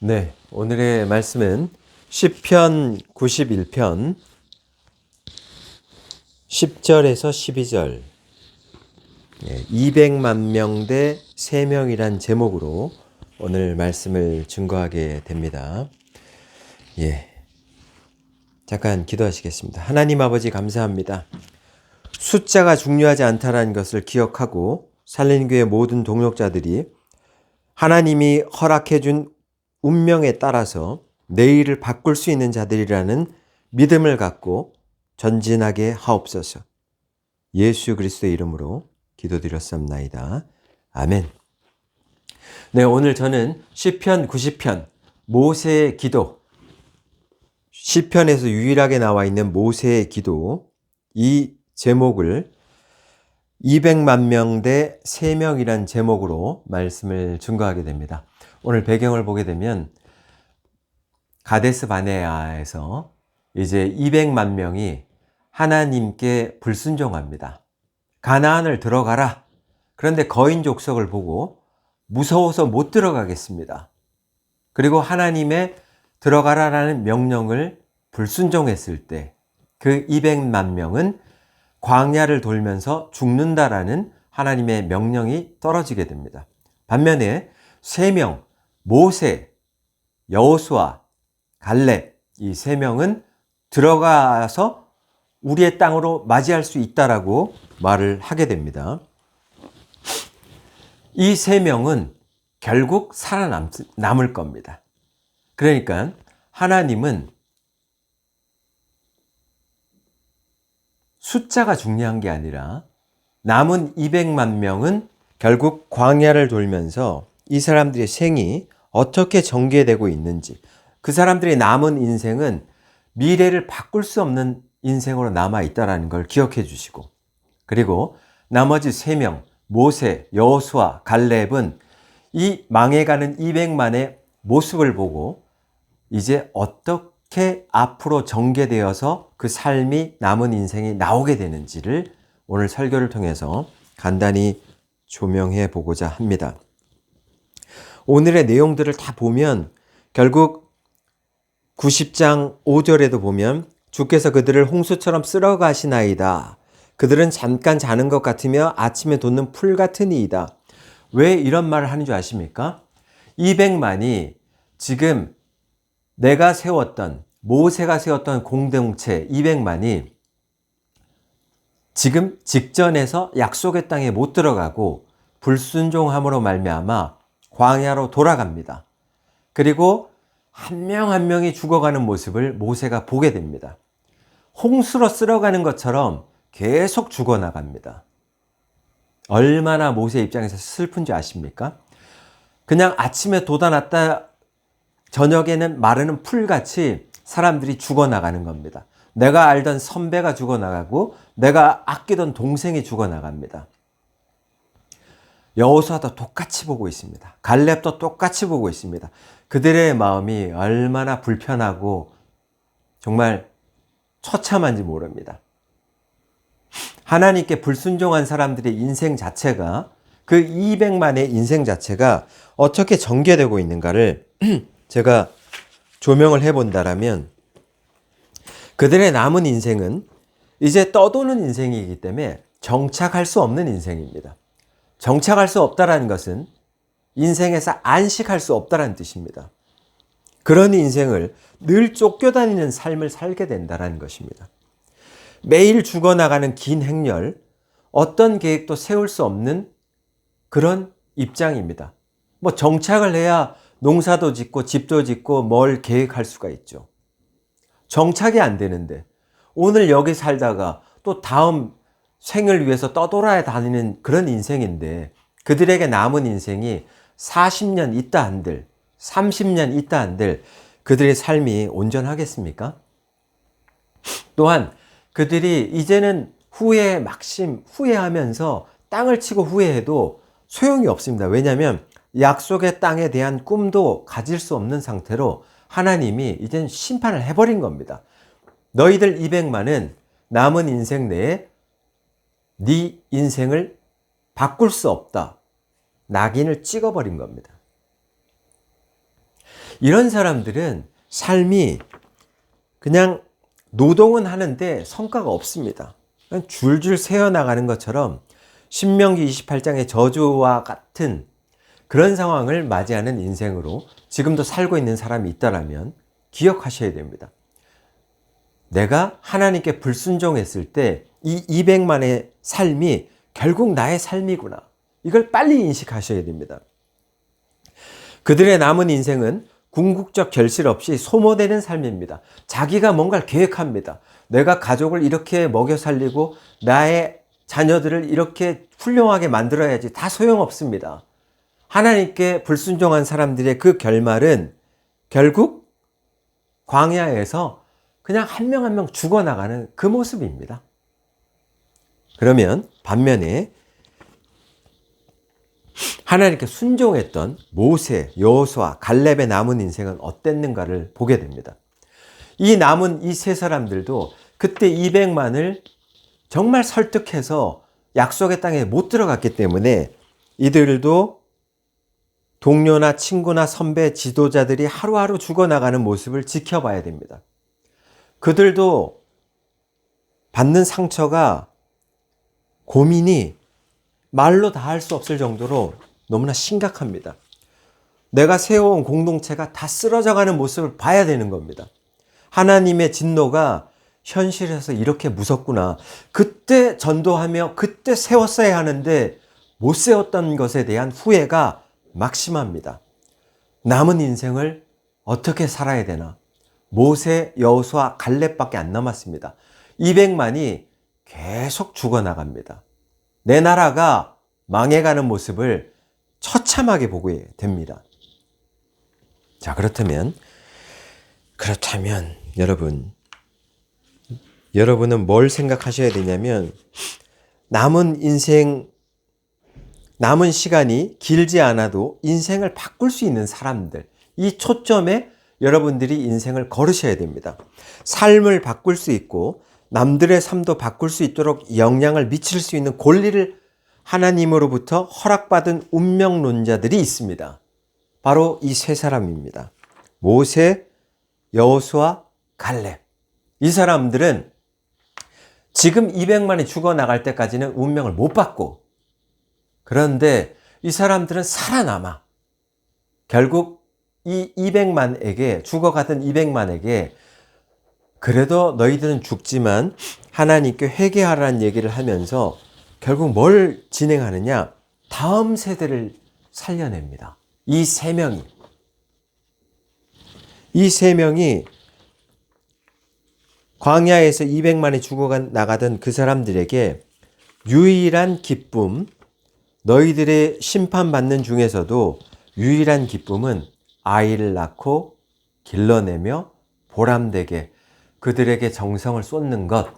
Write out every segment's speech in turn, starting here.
네, 오늘의 말씀은 시편 91편 10절에서 12절 200만 명 대 3명이란 제목으로 오늘 말씀을 증거하게 됩니다. 잠깐 기도하시겠습니다. 하나님 아버지 감사합니다. 숫자가 중요하지 않다는 것을 기억하고 살린교회 모든 동역자들이 하나님이 허락해준 운명에 따라서 내일을 바꿀 수 있는 자들이라는 믿음을 갖고 전진하게 하옵소서. 예수 그리스도의 이름으로 기도드렸사옵나이다. 아멘. 네, 오늘 저는 시편 90편 모세의 기도, 시편에서 유일하게 나와 있는 모세의 기도, 이 제목을 200만 명 대 3명이란 제목으로 말씀을 증거하게 됩니다. 오늘 배경을 보게 되면 가데스 바네아에서 이제 200만 명이 하나님께 불순종합니다. 가나안을 들어가라. 그런데 거인 족속을 보고 무서워서 못 들어가겠습니다. 그리고 하나님의 들어가라라는 명령을 불순종했을 때 그 200만 명은 광야를 돌면서 죽는다라는 하나님의 명령이 떨어지게 됩니다. 반면에 3명, 모세, 여호수아, 갈렙, 이 3명은 들어가서 우리의 땅으로 맞이할 수 있다라고 말을 하게 됩니다. 이 3명은 결국 살아남을 겁니다. 그러니까 하나님은 숫자가 중요한 게 아니라 남은 200만 명은 결국 광야를 돌면서 이 사람들의 생이 어떻게 전개되고 있는지, 그 사람들의 남은 인생은 미래를 바꿀 수 없는 인생으로 남아있다는 걸 기억해 주시고, 그리고 나머지 3명, 모세, 여호수아, 갈렙은 이 망해가는 200만의 모습을 보고 이제 어떻게 앞으로 전개되어서 그 삶이 남은 인생이 나오게 되는지를 오늘 설교를 통해서 간단히 조명해 보고자 합니다. 오늘의 내용들을 다 보면 결국 90장 5절에도 보면 주께서 그들을 홍수처럼 쓸어 가시나이다. 그들은 잠깐 자는 것 같으며 아침에 돋는 풀 같으니이다. 왜 이런 말을 하는 줄 아십니까? 200만이 지금 내가 세웠던, 모세가 세웠던 공동체 200만이 지금 직전에서 약속의 땅에 못 들어가고 불순종함으로 말미암아 광야로 돌아갑니다. 그리고 한 명 한 명이 죽어가는 모습을 모세가 보게 됩니다. 홍수로 쓸어가는 것처럼 계속 죽어나갑니다. 얼마나 모세 입장에서 슬픈지 아십니까? 그냥 아침에 돋아났다 저녁에는 마르는 풀같이 사람들이 죽어나가는 겁니다. 내가 알던 선배가 죽어나가고 내가 아끼던 동생이 죽어나갑니다. 여호수아도 똑같이 보고 있습니다. 갈렙도 똑같이 보고 있습니다. 그들의 마음이 얼마나 불편하고 정말 처참한지 모릅니다. 하나님께 불순종한 사람들의 인생 자체가, 그 200만의 인생 자체가 어떻게 전개되고 있는가를 제가 조명을 해본다라면 그들의 남은 인생은 이제 떠도는 인생이기 때문에 정착할 수 없는 인생입니다. 정착할 수 없다는 것은 인생에서 안식할 수 없다는 뜻입니다. 그런 인생을 늘 쫓겨다니는 삶을 살게 된다는 것입니다. 매일 죽어나가는 긴 행렬, 어떤 계획도 세울 수 없는 그런 입장입니다. 뭐 정착을 해야 농사도 짓고 집도 짓고 뭘 계획할 수가 있죠. 정착이 안 되는데 오늘 여기 살다가 또 다음 생을 위해서 떠돌아야 다니는 그런 인생인데 그들에게 남은 인생이 40년 있다 한들 30년 있다 한들 그들의 삶이 온전하겠습니까? 또한 그들이 이제는 후회하면서 땅을 치고 후회해도 소용이 없습니다. 왜냐하면 약속의 땅에 대한 꿈도 가질 수 없는 상태로 하나님이 이젠 심판을 해버린 겁니다. 너희들 200만은 남은 인생 내에 네 인생을 바꿀 수 없다. 낙인을 찍어버린 겁니다. 이런 사람들은 삶이 그냥 노동은 하는데 성과가 없습니다. 그냥 줄줄 새어나가는 것처럼 신명기 28장의 저주와 같은 그런 상황을 맞이하는 인생으로 지금도 살고 있는 사람이 있다면 기억하셔야 됩니다. 내가 하나님께 불순종했을 때 이 200만의 삶이 결국 나의 삶이구나. 이걸 빨리 인식하셔야 됩니다. 그들의 남은 인생은 궁극적 결실 없이 소모되는 삶입니다. 자기가 뭔가를 계획합니다. 내가 가족을 이렇게 먹여 살리고 나의 자녀들을 이렇게 훌륭하게 만들어야지. 다 소용없습니다. 하나님께 불순종한 사람들의 그 결말은 결국 광야에서 그냥 한 명 한 명 죽어나가는 그 모습입니다. 그러면 반면에 하나님께 순종했던 모세, 여호수아, 갈렙의 남은 인생은 어땠는가를 보게 됩니다. 이 남은 이 세 사람들도 그때 200만을 정말 설득해서 약속의 땅에 못 들어갔기 때문에 이들도 동료나 친구나 선배, 지도자들이 하루하루 죽어나가는 모습을 지켜봐야 됩니다. 그들도 받는 상처가 고민이 말로 다 할 수 없을 정도로 너무나 심각합니다. 내가 세워온 공동체가 다 쓰러져가는 모습을 봐야 되는 겁니다. 하나님의 진노가 현실에서 이렇게 무섭구나. 그때 전도하며 그때 세웠어야 하는데 못 세웠던 것에 대한 후회가 막심합니다. 남은 인생을 어떻게 살아야 되나? 모세, 여호수아, 갈렙밖에 안 남았습니다. 200만이 계속 죽어나갑니다. 내 나라가 망해가는 모습을 처참하게 보게 됩니다. 자, 그렇다면 여러분은 뭘 생각하셔야 되냐면 남은 시간이 길지 않아도 인생을 바꿀 수 있는 사람들, 이 초점에 여러분들이 인생을 걸으셔야 됩니다. 삶을 바꿀 수 있고 남들의 삶도 바꿀 수 있도록 영향을 미칠 수 있는 권리를 하나님으로부터 허락받은 운명론자들이 있습니다. 바로 이 세 사람입니다. 모세, 여호수아, 갈렙. 이 사람들은 지금 200만이 죽어나갈 때까지는 운명을 못 받고, 그런데 이 사람들은 살아남아 결국 이 200만에게, 죽어가던 200만에게 그래도 너희들은 죽지만 하나님께 회개하라는 얘기를 하면서 결국 뭘 진행하느냐? 다음 세대를 살려냅니다. 이 세 명이 광야에서 200만이 죽어나가던 그 사람들에게 유일한 기쁨, 너희들의 심판받는 중에서도 유일한 기쁨은 아이를 낳고 길러내며 보람되게 그들에게 정성을 쏟는 것,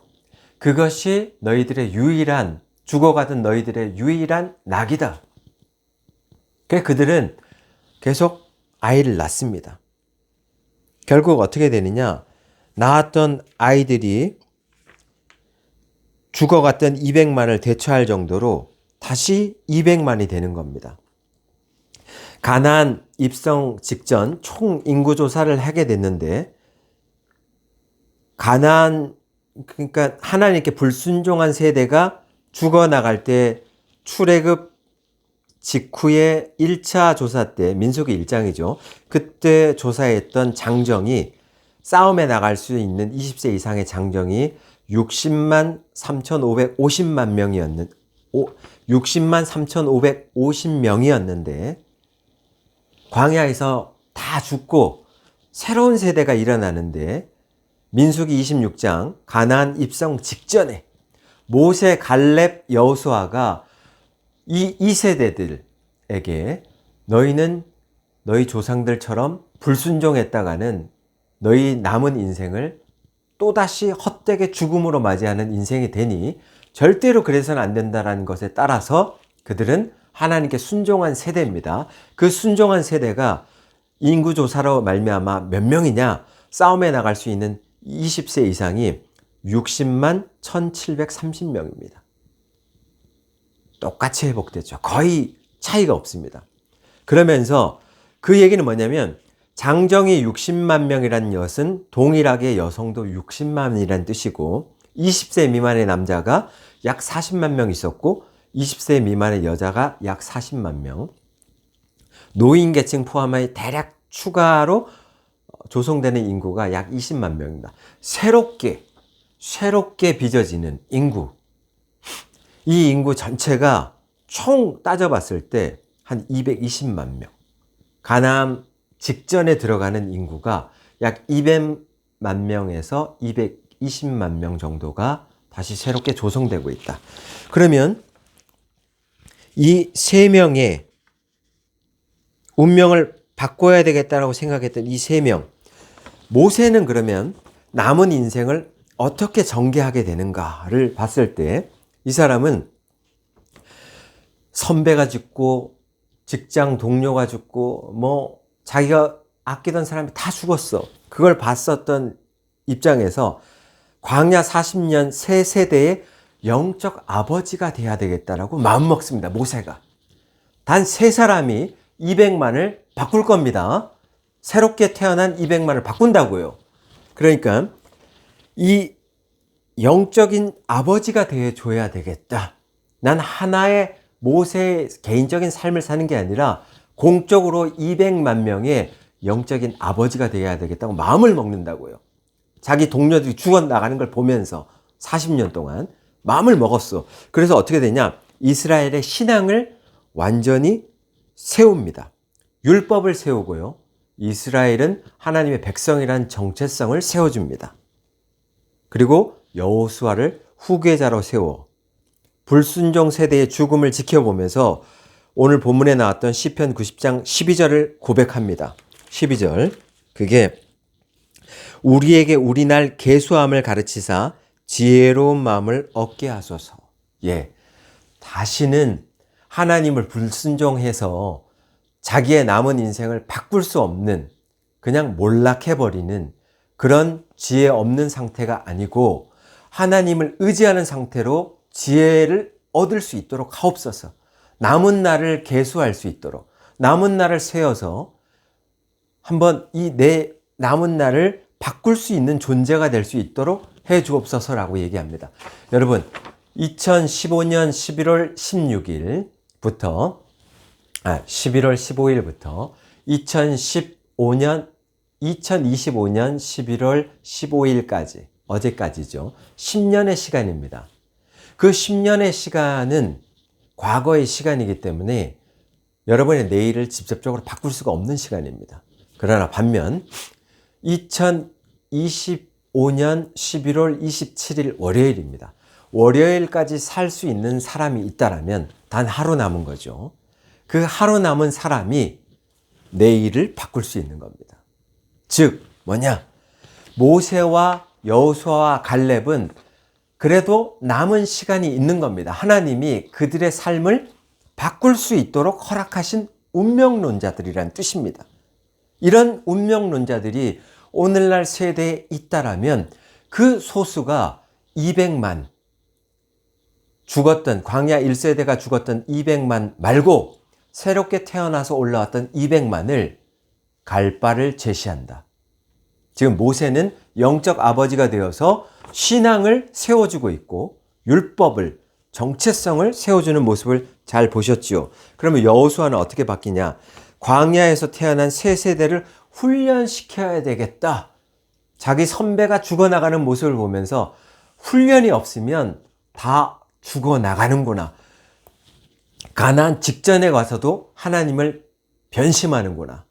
그것이 너희들의 유일한, 죽어가던 너희들의 유일한 낙이다. 그래서 그들은 계속 아이를 낳습니다. 결국 어떻게 되느냐? 낳았던 아이들이 죽어갔던 200만을 대처할 정도로 다시 200만이 되는 겁니다. 가나안 입성 직전 총 인구 조사를 하게 됐는데, 그러니까 하나님께 불순종한 세대가 죽어나갈 때 출애굽 직후에 1차 조사 때, 민수기 1장이죠. 그때 조사했던 장정이, 싸움에 나갈 수 있는 20세 이상의 장정이 60만 3,550만 명이었는데, 60만 3,550명이었는데 광야에서 다 죽고 새로운 세대가 일어나는데, 민수기 26장 가나안 입성 직전에 모세, 갈렙, 여호수아가 이 세대들에게 너희는 너희 조상들처럼 불순종했다가는 너희 남은 인생을 또다시 헛되게 죽음으로 맞이하는 인생이 되니 절대로 그래서는 안 된다는 것에 따라서 그들은 하나님께 순종한 세대입니다. 그 순종한 세대가 인구조사로 말미암아 몇 명이냐? 싸움에 나갈 수 있는 20세 이상이 60만 1730명입니다. 똑같이 회복됐죠. 거의 차이가 없습니다. 그러면서 그 얘기는 뭐냐면 장정이 60만 명이라는 것은 동일하게 여성도 60만이라는 뜻이고 20세 미만의 남자가 약 40만 명 있었고 20세 미만의 여자가 약 40만 명, 노인 계층 포함해 대략 추가로 조성되는 인구가 약 20만 명입니다. 새롭게 빚어지는 인구. 이 인구 전체가 총 따져봤을 때 한 220만 명. 가나안 직전에 들어가는 인구가 약 200만 명에서 220만 명 정도가 다시 새롭게 조성되고 있다. 그러면 이 세 명의 운명을 바꿔야 되겠다라고 생각했던 이 세 명, 모세는 그러면 남은 인생을 어떻게 전개하게 되는가를 봤을 때 이 사람은 선배가 죽고 직장 동료가 죽고 뭐 자기가 아끼던 사람이 다 죽었어. 그걸 봤었던 입장에서 광야 40년 새 세대의 영적 아버지가 돼야 되겠다라고 마음먹습니다. 모세가. 단 세 사람이 200만을 바꿀 겁니다. 새롭게 태어난 200만을 바꾼다고요. 그러니까 이 영적인 아버지가 되어줘야 되겠다. 난 하나의 모세의 개인적인 삶을 사는 게 아니라 공적으로 200만 명의 영적인 아버지가 되어야 되겠다고 마음을 먹는다고요. 자기 동료들이 죽어나가는 걸 보면서 40년 동안 마음을 먹었어. 그래서 어떻게 되냐? 이스라엘의 신앙을 완전히 세웁니다. 율법을 세우고요. 이스라엘은 하나님의 백성이라는 정체성을 세워줍니다. 그리고 여호수아를 후계자로 세워 불순종 세대의 죽음을 지켜보면서 오늘 본문에 나왔던 시편 90장 12절을 고백합니다. 12절. 그게 우리에게 우리 날 계수함을 가르치사 지혜로운 마음을 얻게 하소서. 예. 다시는 하나님을 불순종해서 자기의 남은 인생을 바꿀 수 없는, 그냥 몰락해버리는 그런 지혜 없는 상태가 아니고 하나님을 의지하는 상태로 지혜를 얻을 수 있도록 하옵소서. 남은 날을 계수할 수 있도록, 남은 날을 세워서 한번 이 내 남은 날을 바꿀 수 있는 존재가 될 수 있도록 해 주옵소서라고 얘기합니다. 여러분, 2015년 11월 16일부터 11월 15일부터 2025년 11월 15일까지, 어제까지죠. 10년의 시간입니다. 그 10년의 시간은 과거의 시간이기 때문에 여러분의 내일을 직접적으로 바꿀 수가 없는 시간입니다. 그러나 반면 2025년 11월 27일 월요일입니다. 월요일까지 살 수 있는 사람이 있다라면 단 하루 남은 거죠. 그 하루 남은 사람이 내일을 바꿀 수 있는 겁니다. 즉 뭐냐? 모세와 여호수아와 갈렙은 그래도 남은 시간이 있는 겁니다. 하나님이 그들의 삶을 바꿀 수 있도록 허락하신 운명론자들이란 뜻입니다. 이런 운명론자들이 오늘날 세대에 있다라면 그 소수가 200만, 죽었던 광야 1세대가 죽었던 200만 말고 새롭게 태어나서 올라왔던 200만을 갈 바를 제시한다. 지금 모세는 영적 아버지가 되어서 신앙을 세워주고 있고 율법을, 정체성을 세워주는 모습을 잘 보셨지요. 그러면 여호수아는 어떻게 바뀌냐? 광야에서 태어난 새 세대를 훈련시켜야 되겠다. 자기 선배가 죽어나가는 모습을 보면서 훈련이 없으면 다 죽어나가는구나. 가나안 직전에 가서도 하나님을 변심하는구나.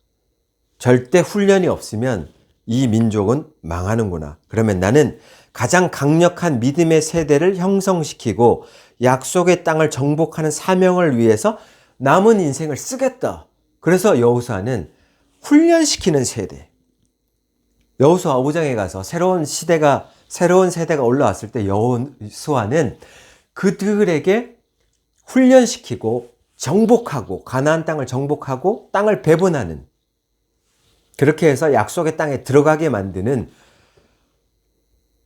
절대 훈련이 없으면 이 민족은 망하는구나. 그러면 나는 가장 강력한 믿음의 세대를 형성시키고 약속의 땅을 정복하는 사명을 위해서 남은 인생을 쓰겠다. 그래서 여호수아는 훈련시키는 세대. 여호수아 5장에 가서 새로운 세대가 올라왔을 때 여호수아는 그들에게 훈련시키고 정복하고 가나안 땅을 정복하고 땅을 배분하는, 그렇게 해서 약속의 땅에 들어가게 만드는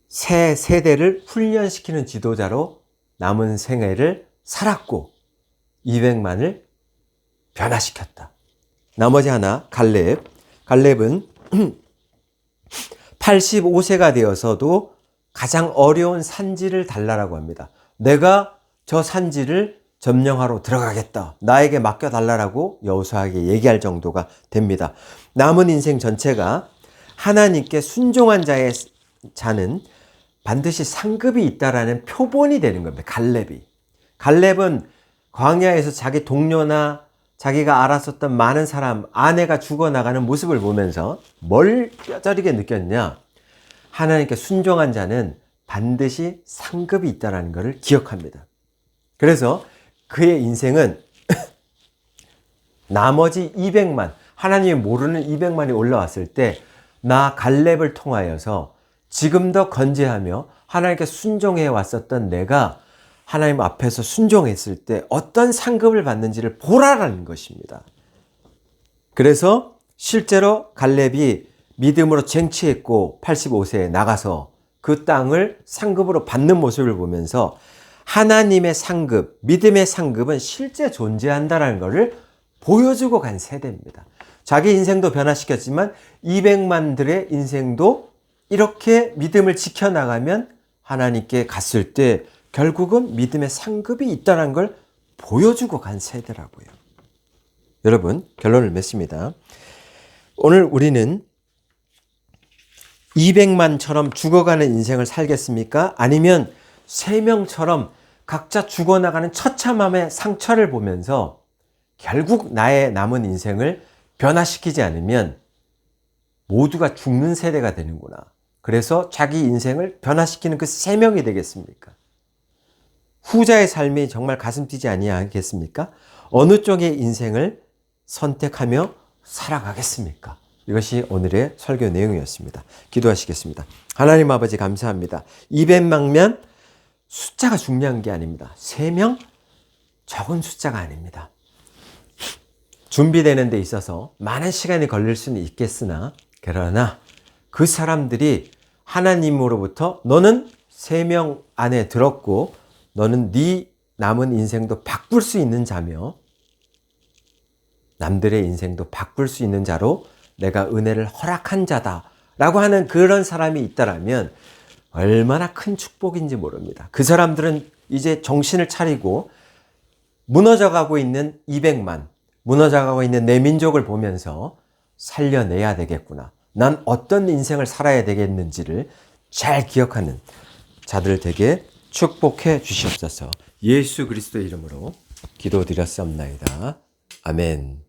새 세대를 훈련시키는 지도자로 남은 생애를 살았고 200만을 변화시켰다. 나머지 하나, 갈렙. 갈렙은 85세가 되어서도 가장 어려운 산지를 달라라고 합니다. 내가 저 산지를 점령하러 들어가겠다. 나에게 맡겨달라고 여호수아에게 얘기할 정도가 됩니다. 남은 인생 전체가 하나님께 순종한 자는 반드시 상급이 있다라는 표본이 되는 겁니다. 갈렙은 광야에서 자기 동료나 자기가 알았었던 많은 사람, 아내가 죽어나가는 모습을 보면서 뭘 뼈저리게 느꼈냐? 하나님께 순종한 자는 반드시 상급이 있다는 것을 기억합니다. 그래서 그의 인생은 나머지 200만, 하나님이 모르는 200만이 올라왔을 때 나 갈렙을 통하여서 지금도 건재하며 하나님께 순종해 왔었던 내가 하나님 앞에서 순종했을 때 어떤 상급을 받는지를 보라라는 것입니다. 그래서 실제로 갈렙이 믿음으로 쟁취했고 85세에 나가서 그 땅을 상급으로 받는 모습을 보면서 하나님의 상급, 믿음의 상급은 실제 존재한다는 것을 보여주고 간 세대입니다. 자기 인생도 변화시켰지만 200만들의 인생도 이렇게 믿음을 지켜나가면 하나님께 갔을 때 결국은 믿음의 상급이 있다는 걸 보여주고 간 세대라고요. 여러분, 결론을 맺습니다. 오늘 우리는 200만처럼 죽어가는 인생을 살겠습니까? 아니면 3명처럼 각자 죽어나가는 처참함의 상처를 보면서 결국 나의 남은 인생을 변화시키지 않으면 모두가 죽는 세대가 되는구나. 그래서 자기 인생을 변화시키는 그 3명이 되겠습니까? 후자의 삶이 정말 가슴 뛰지 아니하겠습니까? 어느 쪽의 인생을 선택하며 살아가겠습니까? 이것이 오늘의 설교 내용이었습니다. 기도하시겠습니다. 하나님 아버지 감사합니다. 200만면 숫자가 중요한 게 아닙니다. 3명 적은 숫자가 아닙니다. 준비되는 데 있어서 많은 시간이 걸릴 수는 있겠으나 그러나 그 사람들이 하나님으로부터 너는 3명 안에 들었고 너는 네 남은 인생도 바꿀 수 있는 자며 남들의 인생도 바꿀 수 있는 자로 내가 은혜를 허락한 자다라고 하는 그런 사람이 있다라면 얼마나 큰 축복인지 모릅니다. 그 사람들은 이제 정신을 차리고 무너져가고 있는 200만, 무너져가고 있는 내 민족을 보면서 살려내야 되겠구나. 난 어떤 인생을 살아야 되겠는지를 잘 기억하는 자들 되게 축복해 주시옵소서. 예수 그리스도의 이름으로 기도드렸사옵나이다. 아멘.